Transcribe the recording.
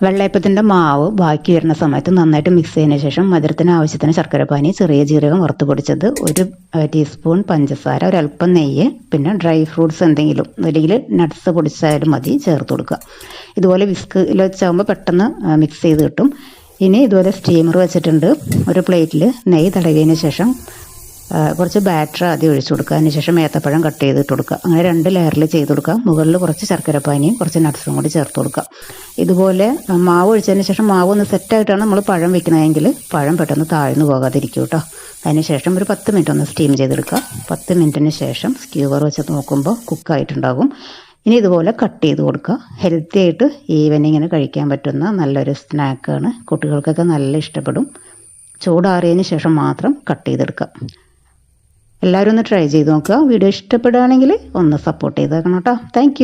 വെള്ളയപ്പത്തിൻ്റെ മാവ് ബാക്കി വരുന്ന സമയത്ത് നന്നായിട്ട് മിക്സ് ചെയ്തതിന് ശേഷം മധുരത്തിന് ആവശ്യത്തിന് ശർക്കരപ്പാനി, ചെറിയ ജീരകം വറുത്ത് പൊടിച്ചത്, 1 ടീസ്പൂൺ പഞ്ചസാര, ഒരല്പം നെയ്യ്, പിന്നെ ഡ്രൈ ഫ്രൂട്ട്സ് എന്തെങ്കിലും അല്ലെങ്കിൽ നട്ട്സ് പൊടിച്ചായാലും മതി ചേർത്ത് കൊടുക്കുക. ഇതുപോലെ വിസ്കിൽ വെച്ചാകുമ്പോൾ പെട്ടെന്ന് മിക്സ് ചെയ്ത് കിട്ടും. ഇനി ഇതുപോലെ സ്റ്റീമർ വെച്ചിട്ടുണ്ട്. ഒരു പ്ലേറ്റിൽ നെയ്യ് തടവിയതിന് ശേഷം കുറച്ച് ബാറ്റർ ആദ്യം ഒഴിച്ചു കൊടുക്കുക. അതിന് ശേഷം ഏത്തപ്പഴം കട്ട് ചെയ്തിട്ട് കൊടുക്കുക. അങ്ങനെ 2 ലെയറിൽ ചെയ്ത് കൊടുക്കുക. മുകളിൽ കുറച്ച് ശർക്കരപ്പാനിയും കുറച്ച് നട്ട്സും കൂടി ചേർത്ത് കൊടുക്കുക. ഇതുപോലെ മാവ് ഒഴിച്ചതിന് ശേഷം മാവ് ഒന്ന് സെറ്റായിട്ടാണ് നമ്മൾ പഴം വെക്കുന്നതെങ്കിൽ പഴം പെട്ടെന്ന് താഴ്ന്നു പോകാതിരിക്കും കേട്ടോ. അതിന് ശേഷം ഒരു 10 മിനിറ്റ് ഒന്ന് സ്റ്റീം ചെയ്തെടുക്കുക. 10 മിനിറ്റിന് ശേഷം സ്ക്യൂവർ വെച്ച് നോക്കുമ്പോൾ കുക്കായിട്ടുണ്ടാകും. ഇനി ഇതുപോലെ കട്ട് ചെയ്ത് കൊടുക്കുക. ഹെൽത്തി ആയിട്ട് ഈവനിങ്ങിന് കഴിക്കാൻ പറ്റുന്ന നല്ലൊരു സ്നാക്കാണ്. കുട്ടികൾക്കൊക്കെ നല്ല ഇഷ്ടപ്പെടും. ചൂടാറിയതിന് ശേഷം മാത്രം കട്ട് ചെയ്തെടുക്കുക. എല്ലാവരും ഒന്ന് ട്രൈ ചെയ്ത് നോക്കുക. വീഡിയോ ഇഷ്ടപ്പെടുകയാണെങ്കിൽ ഒന്ന് സപ്പോർട്ട് ചെയ്തേക്കണം കേട്ടോ. താങ്ക്